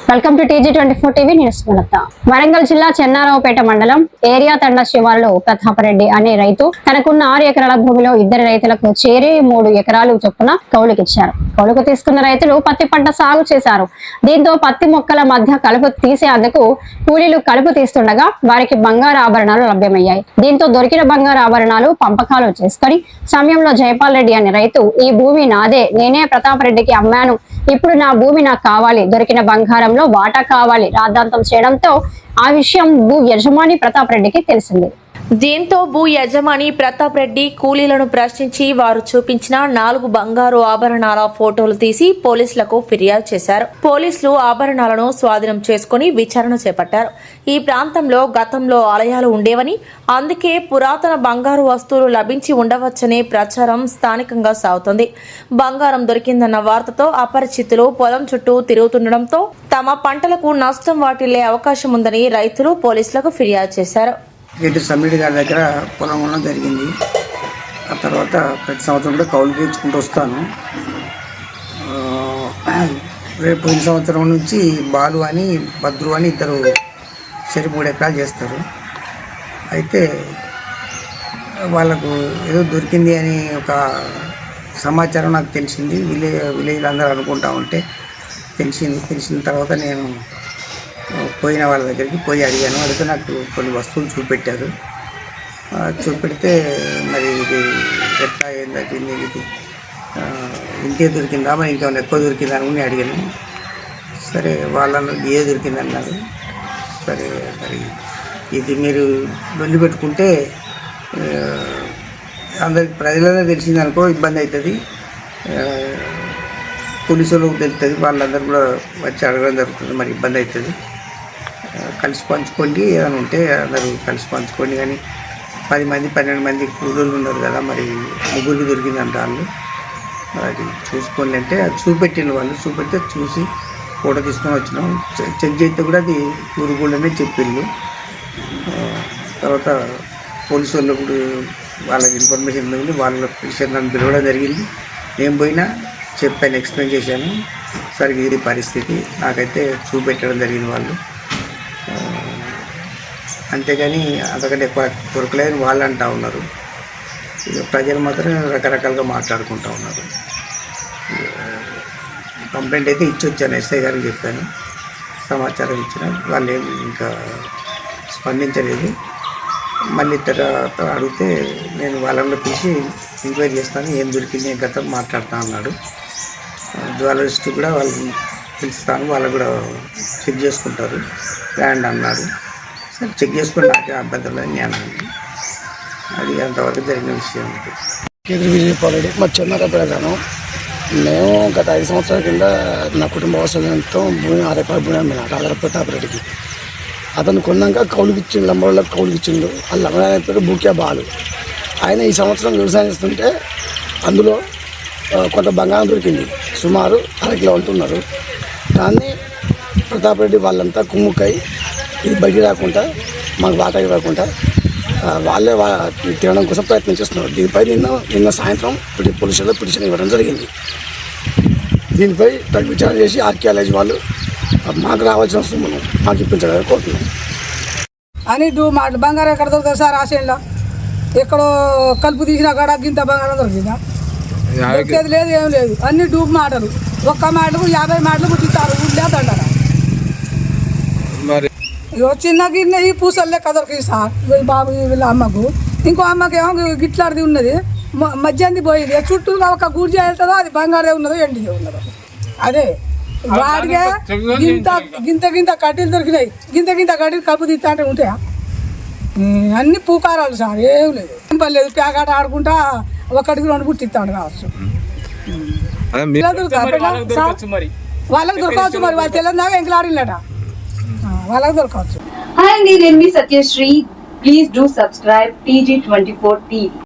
Welcome to TG24 TV news వనత. వరంగల్ జిల్లా చెన్నారావుపేట మండలం ఏరియా తండ శివారులో ప్రతాపరెడ్డి అనే రైతు తనకున్న 6 ఎకరాల భూమిలో 2 రైతులకు చేరి 3 ఎకరాలు చొప్పున కౌలుకిచ్చారు. కౌలుకు తీసుకున్న రైతులు పత్తి పంట సాగు చేశారు. దీంతో పత్తి మొక్కల మధ్య కలుపు తీసేందుకు కూలీలు కలుపు తీస్తుండగా వారికి బంగారు ఆభరణాలు లభ్యమయ్యాయి. దీంతో దొరికిన బంగారు ఆభరణాలు పంపకాలు చేసుకుని సమయంలో జయపాల్ రెడ్డి అనే రైతు ఈ భూమి నాదే, నేనే ప్రతాపరెడ్డికి అమ్మాను, ఇప్పుడు నా భూమి నాకు కావాలి, దొరికిన బంగారంలో వాటా కావాలి రాద్ధాంతం చేయడంతో ఆ విషయం భూ యజమాని ప్రతాపరెడ్డికి తెలిసింది. దీంతో భూ యజమాని ప్రతాప్ రెడ్డి కూలీలను ప్రశ్నించి వారు చూపించిన 4 బంగారు ఆభరణాల ఫోటోలు తీసి పోలీసులకు ఫిర్యాదు చేశారు. పోలీసులు ఆభరణాలను స్వాధీనం చేసుకుని విచారణ చేపట్టారు. ఈ ప్రాంతంలో గతంలో ఆలయాలు ఉండేవని, అందుకే పురాతన బంగారు వస్తువులు లభించి ఉండవచ్చనే ప్రచారం స్థానికంగా సాగుతుంది. బంగారం దొరికిందన్న వార్తతో అపరిచితులు పొలం చుట్టూ తిరుగుతుండటంతో తమ పంటలకు నష్టం వాటిల్లే అవకాశం ఉందని రైతులు పోలీసులకు ఫిర్యాదు చేశారు. రెడ్డి సమ్మిడి గారి దగ్గర పొలం ఉండడం జరిగింది. ఆ తర్వాత ప్రతి సంవత్సరం కూడా కౌలుకి ఇచ్చుకుంటూ వస్తాను. రేపు పోయిన సంవత్సరం నుంచి బాలు అని భద్రు అని ఇద్దరు 3 ఎకరాలు చేస్తారు. అయితే వాళ్ళకు ఏదో దొరికింది అని ఒక సమాచారం నాకు తెలిసింది. విలేజ్లో అందరూ అనుకుంటా ఉంటే తెలిసిన తర్వాత నేను పోయిన వాళ్ళ దగ్గరికి పోయి అడిగాను. అడిగితే నాకు కొన్ని వస్తువులు చూపెట్టారు. చూపెడితే మరి ఇది ఎట్లా ఏంటంటే ఇది ఇంతే దొరికిందా, మరి ఇంకేమైనా ఎక్కువ దొరికిందా అని అడిగాను. సరే వాళ్ళను ఏ దొరికిందన్నారు. సరే మరి ఇది మీరు లొల్లి పెట్టుకుంటే అందరికి ప్రజలనే తెలిసిందనుకో ఇబ్బంది అవుతుంది, పోలీసులకు తెలుస్తుంది, వాళ్ళందరూ కూడా వచ్చి అడగడం జరుగుతుంది, మరి ఇబ్బంది అవుతుంది. కలిసి పంచుకోండి, ఏమైనా ఉంటే అందరూ కలిసి పంచుకోండి. కానీ 10 మంది 12 మంది కూలీలు ఉన్నారు కదా, మరి 3కి దొరికిందంట. వాళ్ళు అది చూసుకోండి అంటే అది చూపెట్టిన వాళ్ళు చూపెడితే చూసి ఫోటో తీసుకొని వచ్చినాం. చెక్ చేస్తే కూడా అది ఊరుగూడనే చెప్పిండు. తర్వాత పోలీసు వాళ్ళు కూడా వాళ్ళకి ఇన్ఫర్మేషన్ ఉంది, వాళ్ళ విషయం నన్ను పిలవడం జరిగింది. నేను పోయినా చెప్పాను, ఎక్స్ప్లెయిన్ చేశాను. సరిగ్గా ఇది పరిస్థితి నాకైతే చూపెట్టడం జరిగింది వాళ్ళు. అంతేగాని అంతకంటే ఎక్కువ దొరకలేదని వాళ్ళు అంటూ ఉన్నారు. ఇక ప్రజలు మాత్రం రకరకాలుగా మాట్లాడుకుంటూ ఉన్నారు. కంప్లైంట్ అయితే ఇచ్చి వచ్చాను, ఎస్ఐ గారికి చెప్పాను, సమాచారం ఇచ్చిన. వాళ్ళు ఏం ఇంకా స్పందించలేదు. మళ్ళీ తర్వాత అడిగితే నేను వాళ్ళలో పిలిచి ఎంక్వైరీ చేస్తాను, ఏం దొరికింది ఏం కథ మాట్లాడుతూ అన్నాడు. జ్యువెలరిస్ట్ కూడా వాళ్ళు పిలుస్తాను, వాళ్ళు కూడా చెక్ చేసుకుంటారు ల్యాండ్ అన్నాడు. సరే చెక్ చేసుకుని నాకే అభ్యంతరం లేదు నేను అది అంతవరకు జరిగిన విషయం. కేంద్ర విజయపాలరెడ్డి మా చెన్నారావుపేటను. మేము గత 5 సంవత్సరాల కింద నా కుటుంబ అవసరంతో భూమి 6 ఎకరాల భూమి అమ్మిన ఆధార ప్రతాపరెడ్డికి. అతను కొన్నాక కౌలుకిచ్చిండు, లంబోళ్ళకి కౌలుకిచ్చిండు. ఆ లంబడ పేరు బూక్యా బాలు. ఆయన ఈ సంవత్సరం వ్యవసాయం చేస్తుంటే అందులో కొంత బంగారం దొరికింది, సుమారు 1/2 కిలో ఉంటున్నారు. దాన్ని ప్రతాపరెడ్డి వాళ్ళంతా కుమ్ముకై ఇది బయట రాకుండా మాకు వాటా ఇవ్వకుండా వాళ్ళే తినడం కోసం ప్రయత్నం చేస్తున్నారు. దీనిపై నిన్న సాయంత్రం పోలీసులో పిటిషన్ ఇవ్వడం జరిగింది. దీనిపై విచారణ చేసి ఆర్కియాలజీ వాళ్ళు మాకు రావాల్సిన సొమ్మును మాకు ఇప్పించడానికి కోరుతున్నాం. అని బంగారం ఎక్కడ దొరుకుతుంది సార్? ఆశయంలో ఎక్కడో కలుపు తీసిన కాడ గింత బంగారం దొరికిందా? దొరికేది లేదు, ఏం లేదు. అన్ని డూబ్ మాటలు, ఒక్క మాటలకు 50 మాటలు పుట్టిస్తారు. ఊళ్ళేదంటారా చిన్న గిన్నె ఈ పూసలు లెక్క దొరికింది సార్. బాబు వీళ్ళ అమ్మకు, ఇంకో అమ్మకి ఏమో గిట్లాడిది ఉన్నది, మధ్యంది పోయింది. చుట్టూ ఒక గుర్జీ వెళ్తుందో అది బంగారే ఉన్నదో ఎండిదే ఉన్నదో. అదే వాడికే గింత కడ్డీలు దొరికినాయి. గింత కడ్డీలు కలుపు తీస్తా అంటే ఉంటాయా? అన్ని పూకారాలు సార్, ఏం లేదు. లేదు ప్యాకాట ఆడుకుంటా 1కి 2 పుట్టిస్తాడు కావచ్చు. వాళ్ళకి దొరకవచ్చు, మరి వాళ్ళు తెలంగాణ ఎంకలాడినట వాళ్ళకి దొరకవచ్చు. హాయ్ అండి, నేను మీ Satyasri. Please do subscribe TG24 TV.